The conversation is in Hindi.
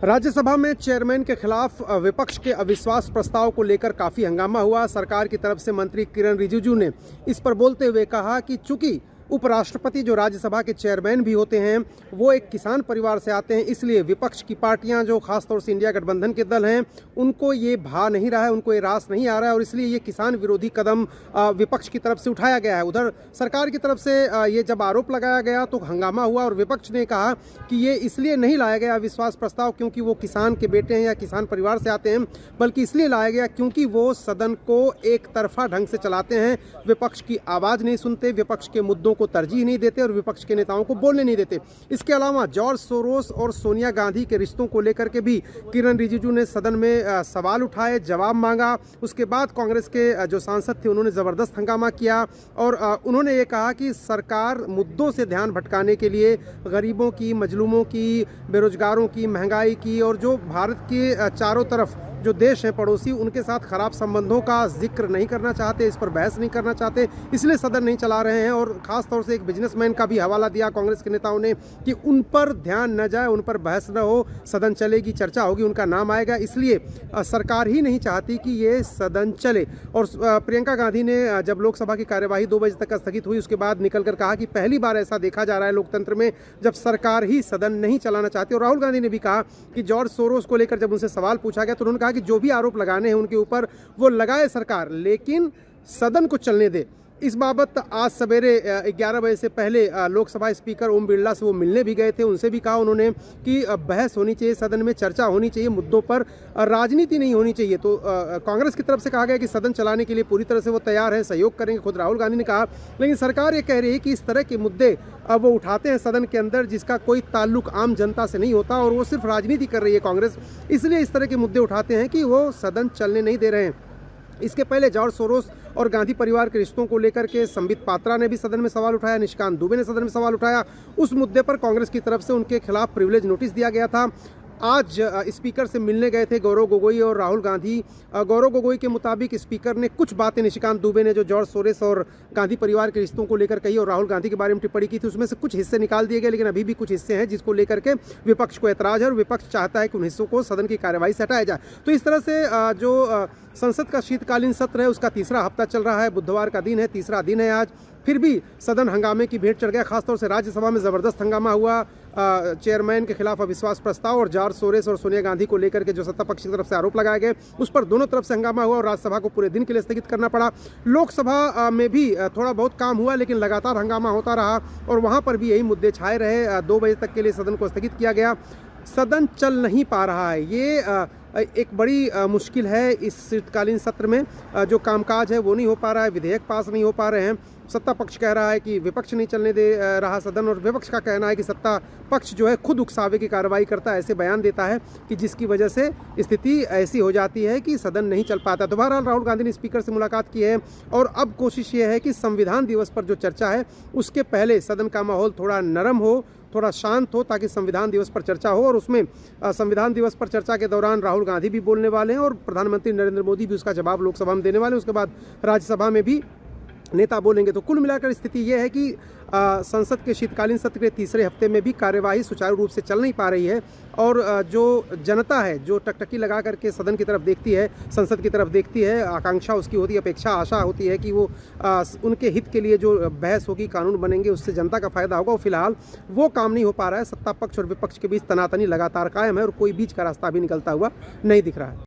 राज्यसभा में चेयरमैन के खिलाफ विपक्ष के अविश्वास प्रस्ताव को लेकर काफी हंगामा हुआ। सरकार की तरफ से मंत्री किरण रिजिजू ने इस पर बोलते हुए कहा कि चूंकि उपराष्ट्रपति जो राज्यसभा के चेयरमैन भी होते हैं वो एक किसान परिवार से आते हैं, इसलिए विपक्ष की पार्टियां जो खासतौर से इंडिया गठबंधन के दल हैं उनको ये भा नहीं रहा है, उनको ये रास नहीं आ रहा है और इसलिए ये किसान विरोधी कदम विपक्ष की तरफ से उठाया गया है। उधर सरकार की तरफ से ये जब आरोप लगाया गया तो हंगामा हुआ और विपक्ष ने कहा कि ये इसलिए नहीं लाया गया अविश्वास प्रस्ताव क्योंकि वो किसान के बेटे हैं या किसान परिवार से आते हैं, बल्कि इसलिए लाया गया क्योंकि वो सदन को एक तरफा ढंग से चलाते हैं, विपक्ष की आवाज़ नहीं सुनते, विपक्ष के मुद्दों को तरजीह नहीं देते और विपक्ष के नेताओं को बोलने नहीं देते। इसके अलावा जॉर्ज सोरोस और सोनिया गांधी के रिश्तों को लेकर के भी किरण रिजिजू ने सदन में सवाल उठाए, जवाब मांगा। उसके बाद कांग्रेस के जो सांसद थे उन्होंने ज़बरदस्त हंगामा किया और उन्होंने ये कहा कि सरकार मुद्दों से ध्यान भटकाने के लिए गरीबों की, मजलूमों की, बेरोजगारों की, महंगाई की और जो भारत के चारों तरफ जो देश हैं पड़ोसी उनके साथ खराब संबंधों का जिक्र नहीं करना चाहते, इस पर बहस नहीं करना चाहते, इसलिए सदन नहीं चला रहे हैं। और ख़ास तौर से एक बिजनेसमैन का भी हवाला दिया कांग्रेस के नेताओं ने कि उन पर ध्यान न जाए, उन पर बहस न हो, सदन चलेगी, चर्चा होगी, उनका नाम आएगा, इसलिए सरकार ही नहीं चाहती कि ये सदन चले। और प्रियंका गांधी ने जब लोकसभा की कार्यवाही 2 बजे तक स्थगित हुई उसके बाद निकल कर कहा कि पहली बार ऐसा देखा जा रहा है लोकतंत्र में जब सरकार ही सदन नहीं चलाना चाहती। और राहुल गांधी ने भी कहा कि जॉर्ज सोरोस को लेकर जब उनसे सवाल पूछा गया तो उन्होंने कहा कि जो भी आरोप लगाने हैं उनके ऊपर वो लगाए सरकार, लेकिन सदन को चलने दे। इस बाबत आज सवेरे 11 बजे से पहले लोकसभा स्पीकर ओम बिरला से वो मिलने भी गए थे, उनसे भी कहा उन्होंने कि बहस होनी चाहिए, सदन में चर्चा होनी चाहिए, मुद्दों पर राजनीति नहीं होनी चाहिए। तो कांग्रेस की तरफ से कहा गया कि सदन चलाने के लिए पूरी तरह से वो तैयार है, सहयोग करेंगे, खुद राहुल गांधी ने कहा। लेकिन सरकार ये कह रही है कि इस तरह के मुद्दे वो उठाते हैं सदन के अंदर जिसका कोई ताल्लुक आम जनता से नहीं होता और वो सिर्फ राजनीति कर रही है कांग्रेस, इसलिए इस तरह के मुद्दे उठाते हैं कि वो सदन चलने नहीं दे रहे हैं। इसके पहले जॉर्ज सोरोस और गांधी परिवार के रिश्तों को लेकर के संबित पात्रा ने भी सदन में सवाल उठाया, निशिकांत दुबे ने सदन में सवाल उठाया। उस मुद्दे पर कांग्रेस की तरफ से उनके खिलाफ प्रिविलेज नोटिस दिया गया था। आज स्पीकर से मिलने गए थे गौरव गोगोई और राहुल गांधी। गौरव गोगोई के मुताबिक स्पीकर ने कुछ बातें निशिकांत दुबे ने जो जॉर्ज सोरोस और गांधी परिवार के रिश्तों को लेकर कही और राहुल गांधी के बारे में टिप्पणी की थी, उसमें से कुछ हिस्से निकाल दिए गए, लेकिन अभी भी कुछ हिस्से हैं जिसको लेकर के विपक्ष को ऐतराज है और विपक्ष चाहता है कि उन हिस्सों को सदन की कार्यवाही से हटाया जाए। तो इस तरह से जो संसद का शीतकालीन सत्र है उसका तीसरा हफ्ता चल रहा है, बुधवार का दिन है, तीसरा दिन है आज, फिर भी सदन हंगामे की भेंट चढ़ गया। खासतौर से राज्यसभा में ज़बरदस्त हंगामा हुआ चेयरमैन के खिलाफ अविश्वास प्रस्ताव और जॉर्ज सोरोस और सोनिया गांधी को लेकर के जो सत्ता पक्ष की तरफ से आरोप लगाए गए उस पर दोनों तरफ से हंगामा हुआ और राज्यसभा को पूरे दिन के लिए स्थगित करना पड़ा। लोकसभा में भी थोड़ा बहुत काम हुआ लेकिन लगातार हंगामा होता रहा और वहाँ पर भी यही मुद्दे छाए रहे। 2 बजे तक के लिए सदन को स्थगित किया गया। सदन चल नहीं पा रहा है, ये एक बड़ी मुश्किल है इस शीतकालीन सत्र में। जो कामकाज है वो नहीं हो पा रहा है, विधेयक पास नहीं हो पा रहे हैं। सत्ता पक्ष कह रहा है कि विपक्ष नहीं चलने दे रहा सदन और विपक्ष का कहना है कि सत्ता पक्ष जो है खुद उकसावे की कार्रवाई करता है, ऐसे बयान देता है कि जिसकी वजह से स्थिति ऐसी हो जाती है कि सदन नहीं चल पाता। तो बहरहाल राहुल गांधी ने स्पीकर से मुलाकात की है और अब कोशिश ये है कि संविधान दिवस पर जो चर्चा है उसके पहले सदन का माहौल थोड़ा नरम हो, थोड़ा शांत हो, ताकि संविधान दिवस पर चर्चा हो। और उसमें संविधान दिवस पर चर्चा के दौरान राहुल गांधी भी बोलने वाले हैं और प्रधानमंत्री नरेंद्र मोदी भी उसका जवाब लोकसभा में देने वाले हैं। उसके बाद राज्यसभा में भी नेता बोलेंगे। तो कुल मिलाकर स्थिति यह है कि संसद के शीतकालीन सत्र के तीसरे हफ्ते में भी कार्यवाही सुचारू रूप से चल नहीं पा रही है और जो जनता है जो टकटकी लगा करके सदन की तरफ देखती है, संसद की तरफ देखती है, आकांक्षा उसकी होती है, अपेक्षा आशा होती है कि वो उनके हित के लिए जो बहस होगी, कानून बनेंगे, उससे जनता का फायदा होगा। और फिलहाल वो काम नहीं हो पा रहा है। सत्ता पक्ष और विपक्ष के बीच तनातनी लगातार कायम है और कोई बीच का रास्ता भी निकलता हुआ नहीं दिख रहा है।